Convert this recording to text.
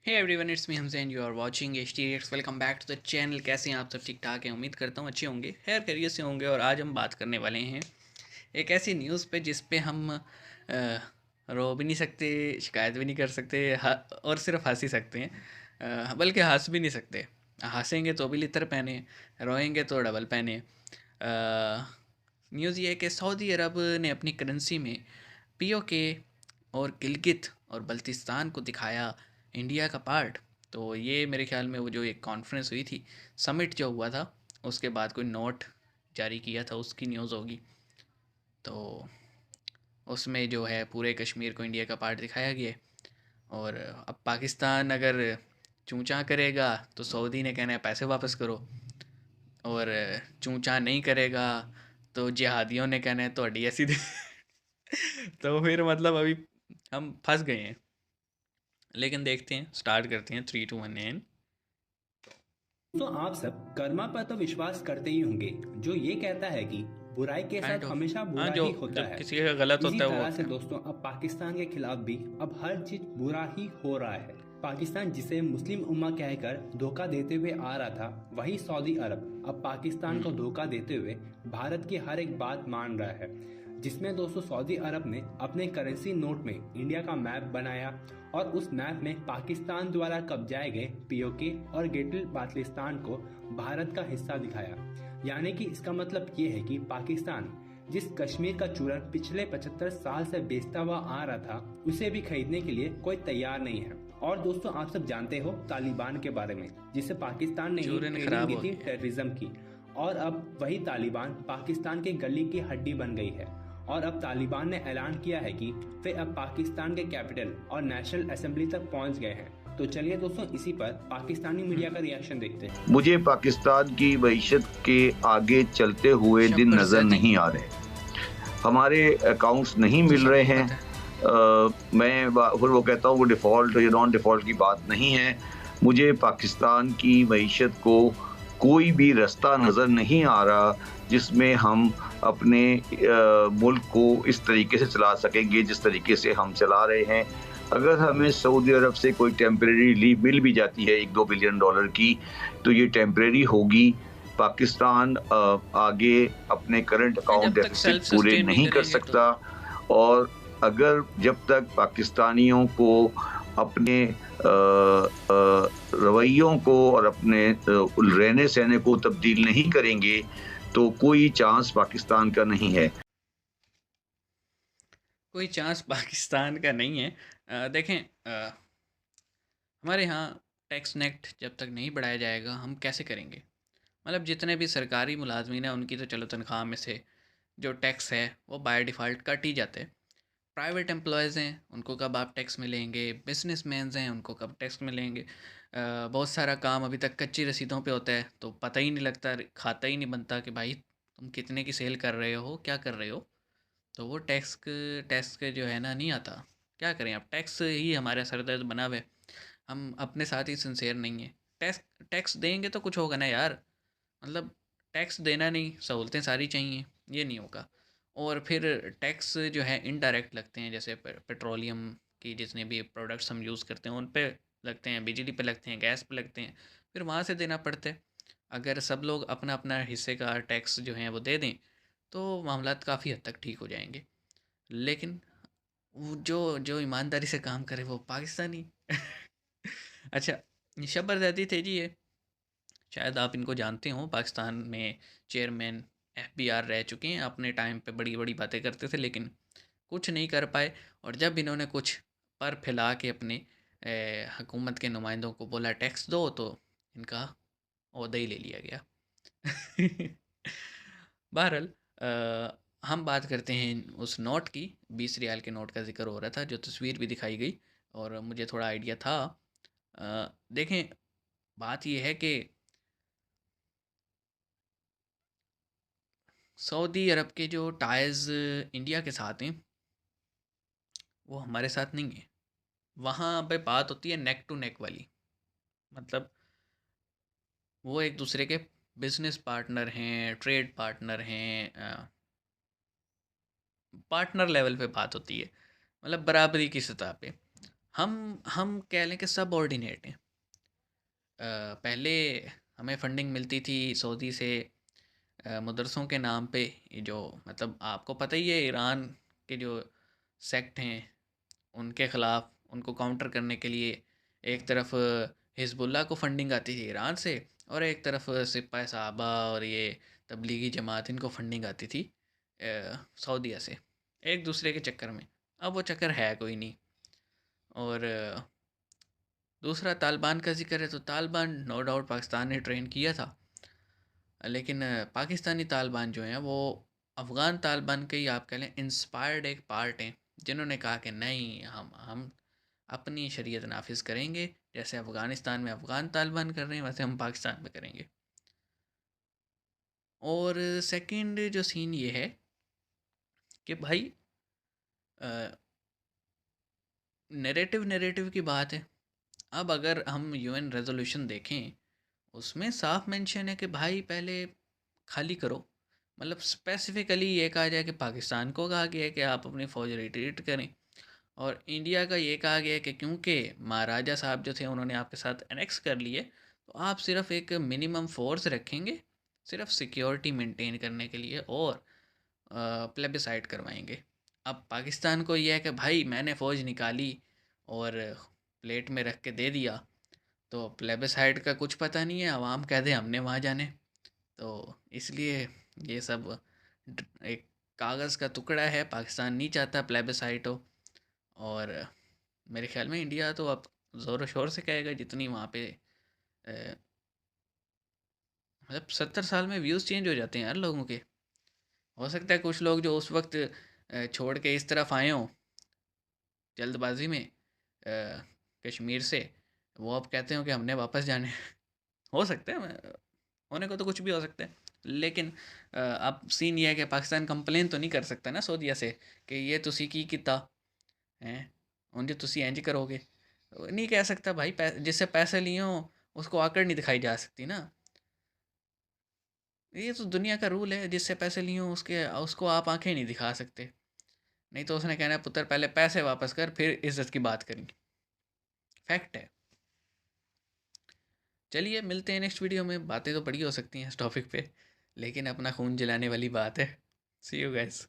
Hey everyone, it's me Hamzain. You are watching H T X. Welcome back to the channel. कैसे हैं आप सब? ठीक ठाक हैं? उम्मीद करता हूँ अच्छे होंगे, खैर खैरियत से होंगे। और आज हम बात करने वाले हैं एक ऐसी न्यूज़ पे जिस पे हम रो भी नहीं सकते, शिकायत भी नहीं कर सकते, और सिर्फ हंस ही सकते हैं। बल्कि हंस भी नहीं सकते। हंसेंगे तो भी लितर पहने, रोएंगे तो डबल पहने। न्यूज़ ये है कि सऊदी अरब ने अपनी करेंसी में पीओके और गिलगित और बल्तिस्तान को दिखाया इंडिया का पार्ट। तो ये मेरे ख्याल में वो जो एक कॉन्फ्रेंस हुई थी, समिट जो हुआ था, उसके बाद कोई नोट जारी किया था, उसकी न्यूज़ होगी। तो उसमें जो है पूरे कश्मीर को इंडिया का पार्ट दिखाया गया है। और अब पाकिस्तान अगर चूंचा करेगा तो सऊदी ने कहना है पैसे वापस करो, और चूंचा नहीं करेगा तो जिहादियों ने कहना है तो अड्डी ऐसी दे। तो फिर मतलब अभी हम फंस गए हैं। लेकिन देखते हैं, स्टार्ट करते हैं। 3 2 1 एंड तो आप सब कर्मा पर तो विश्वास करते ही होंगे जो ये कहता है कि बुराई के काइंड साथ ऑफ। हमेशा हाँ, बुरा जो ही होता जब है। किसी का गलत इसी होता है वो तरह होता से है। दोस्तों अब पाकिस्तान के खिलाफ भी अब हर चीज बुरा ही हो रहा है। पाकिस्तान जिसे मुस्लिम उम्मा कहकर धोखा देते हुए आ रहा था, वही सऊदी अरब अब पाकिस्तान को हम्म। धोखा देते हुए भारत की हर एक बात मान रहा है। जिसमें दोस्तों सऊदी अरब ने अपने करेंसी नोट में इंडिया का मैप बनाया और उस मैप में पाकिस्तान द्वारा कब्जाए गए पीओके और गिल्गित बाल्टिस्तान को भारत का हिस्सा दिखाया। यानी कि इसका मतलब ये है कि पाकिस्तान जिस कश्मीर का चूरन पिछले 75 साल से बेचता हुआ आ रहा था, उसे भी खरीदने के लिए कोई तैयार नहीं है। और दोस्तों आप सब जानते हो तालिबान के बारे में, जिसे पाकिस्तान ने ही चूरन ट्रेनिंग खराब दी हो थी गया है। टेररिज्म की। और अब वही तालिबान पाकिस्तान के गली की हड्डी बन गई है। और अब तालिबान ने ऐलान किया है कि वे अब पाकिस्तान के कैपिटल और नेशनल असेंबली तक पहुंच गए हैं। तो चलिए दोस्तों इसी पर पाकिस्तानी मीडिया हम्म। का रिएक्शन देखते हैं। मुझे पाकिस्तान की मईशत के आगे चलते हुए दिन शब्बर नजर ज़ैदी। नहीं आ रहे। हमारे अकाउंट्स नहीं मुझे मिल सब रहे कुछ हैं। पता है। फिर वो कहता हूँ वो डिफ़ॉल्ट या नॉन डिफ़ॉल्ट की बात नहीं है। मुझे पाकिस्तान की मईशत को कोई भी रास्ता नज़र नहीं आ रहा जिसमें हम अपने मुल्क को इस तरीके से चला सकेंगे जिस तरीके से हम चला रहे हैं। अगर हमें सऊदी अरब से कोई टेम्परेरी रिलीफ मिल भी जाती है 1-2 बिलियन डॉलर की, तो ये टेम्परेरी होगी। पाकिस्तान आगे अपने करंट अकाउंट जब तक डेफिसिट सेल्फ पूरे सस्टेन नहीं नहीं कर करेंगे तो। सकता। और अगर जब तक पाकिस्तानियों को अपने रवैयों को और अपने रहने सहने को तब्दील नहीं करेंगे, तो कोई चांस पाकिस्तान का नहीं है। कोई चांस पाकिस्तान का नहीं है। देखें, हमारे यहाँ टैक्स नेक्ट जब तक नहीं बढ़ाया जाएगा हम कैसे करेंगे? मतलब जितने भी सरकारी मुलाजमीन हैं उनकी तो चलो तनख्वाह में से जो टैक्स है वो बाय डिफ़ॉल्ट कट ही जाते हैं। प्राइवेट एम्प्लॉयज़ हैं उनको कब आप टैक्स मिलेंगे, बिजनेसमैन्स हैं उनको कब टैक्स मिलेंगे। बहुत सारा काम अभी तक कच्ची रसीदों पे होता है, तो पता ही नहीं लगता, खाता ही नहीं बनता कि भाई तुम कितने की सेल कर रहे हो, क्या कर रहे हो। तो वो टैक्स के जो है ना नहीं आता। क्या करें, अब टैक्स ही हमारा सरदर्द बना हुआ है। हम अपने साथ ही सिंसेयर नहीं है। टैक्स टैक्स देंगे तो कुछ होगा ना यार। मतलब टैक्स देना नहीं, सहूलतें सारी चाहिए, ये नहीं होगा। और फिर टैक्स जो है इनडायरेक्ट लगते हैं, जैसे पेट्रोलियम की जितने भी प्रोडक्ट्स हम यूज़ करते हैं उन पे लगते हैं, बिजली पे लगते हैं, गैस पे लगते हैं, फिर वहाँ से देना पड़ता है। अगर सब लोग अपना अपना हिस्से का टैक्स जो है वो दे दें तो मामलात काफ़ी हद तक ठीक हो जाएंगे। लेकिन वो जो जो ईमानदारी से काम करे वो पाकिस्तानी। अच्छा, शब्बर ज़ैदी थे जी ये, शायद आप इनको जानते हो। पाकिस्तान में चेयरमैन एफबीआर रह चुके हैं। अपने टाइम पे बड़ी बड़ी बातें करते थे लेकिन कुछ नहीं कर पाए। और जब इन्होंने कुछ पर फैला के अपने हुकूमत के नुमाइंदों को बोला टैक्स दो, तो इनका ओहदा ही ले लिया गया। बहरहाल, हम बात करते हैं उस नोट की। 20 रियाल के नोट का जिक्र हो रहा था, जो तस्वीर भी दिखाई गई और मुझे थोड़ा आइडिया था। देखें, बात यह है कि सऊदी अरब के जो टाइज़ इंडिया के साथ हैं वो हमारे साथ नहीं है। वहाँ पे बात होती है नेक टू नेक वाली। मतलब वो एक दूसरे के बिजनेस पार्टनर हैं, ट्रेड पार्टनर हैं, पार्टनर लेवल पे बात होती है, मतलब बराबरी की सतह पे। हम कह लें कि सबऑर्डिनेट हैं। पहले हमें फंडिंग मिलती थी सऊदी से मदरसों के नाम पे। ये जो मतलब आपको पता ही है, ईरान के जो सेक्ट हैं उनके ख़िलाफ़, उनको काउंटर करने के लिए एक तरफ हिज़्बुल्लाह को फंडिंग आती थी ईरान से, और एक तरफ सिपाही साहबा और ये तबलीगी जमात, इनको फंडिंग आती थी सऊदीया से, एक दूसरे के चक्कर में। अब वो चक्कर है कोई नहीं। और दूसरा तालिबान का ज़िक्र है, तो तालिबान नो डाउट पाकिस्तान ने ट्रेन किया था, लेकिन पाकिस्तानी तालिबान जो हैं वो अफ़गान तालिबान के ही आप कह लें इंस्पायर्ड एक पार्ट हैं, जिन्होंने कहा कि नहीं, हम अपनी शरीयत नाफिज करेंगे, जैसे अफ़गानिस्तान में अफ़गान तालिबान कर रहे हैं वैसे हम पाकिस्तान में करेंगे। और सेकंड जो सीन ये है कि भाई नैरेटिव नैरेटिव की बात है। अब अगर हम यूएन रेजोल्यूशन देखें, उसमें साफ मेंशन है कि भाई पहले खाली करो। मतलब स्पेसिफिकली ये कहा जाए कि पाकिस्तान को कहा गया है कि आप अपनी फ़ौज रिट्रीट करें, और इंडिया का ये कहा गया है कि क्योंकि महाराजा साहब जो थे उन्होंने आपके साथ एनेक्स कर लिए, तो आप सिर्फ एक मिनिमम फोर्स रखेंगे सिर्फ सिक्योरिटी मेंटेन करने के लिए, और प्लेबिसाइड करवाएंगे। अब पाकिस्तान को यह है कि भाई मैंने फ़ौज निकाली और प्लेट में रख के दे दिया, तो प्लेबिसाइड का कुछ पता नहीं है, अवाम कह दे हमने वहाँ जाने। तो इसलिए ये सब एक कागज़ का टुकड़ा है, पाकिस्तान नहीं चाहता प्लेबिसाइड हो। और मेरे ख्याल में इंडिया तो अब ज़ोर शोर से कहेगा, जितनी वहाँ पे मतलब 70 साल में व्यूज़ चेंज हो जाते हैं यार लोगों के। हो सकता है कुछ लोग जो उस वक्त छोड़ के इस तरफ आए हों जल्दबाजी में कश्मीर से, वो अब कहते हो कि हमने वापस जाने हो सकता है, होने को तो कुछ भी हो सकता है। लेकिन अब सीन ये है कि पाकिस्तान कंप्लेन तो नहीं कर सकता ना सऊदीया से कि ये तुसी की किता हैं, उनके तुसी इंज करोगे। नहीं कह सकता भाई, जिससे पैसे लिए हों उसको आकड़ नहीं दिखाई जा सकती ना। ये तो दुनिया का रूल है, जिससे पैसे लिए हों उसके उसको आप आंखें नहीं दिखा सकते। नहीं तो उसने कहना है पुत्र पहले पैसे वापस कर, फिर इज्जत की बात करेंगे। फैक्ट है। चलिए मिलते हैं नेक्स्ट वीडियो में। बातें तो बड़ी हो सकती हैं इस टॉपिक पे, लेकिन अपना खून जलाने वाली बात है। सी यू गाइस।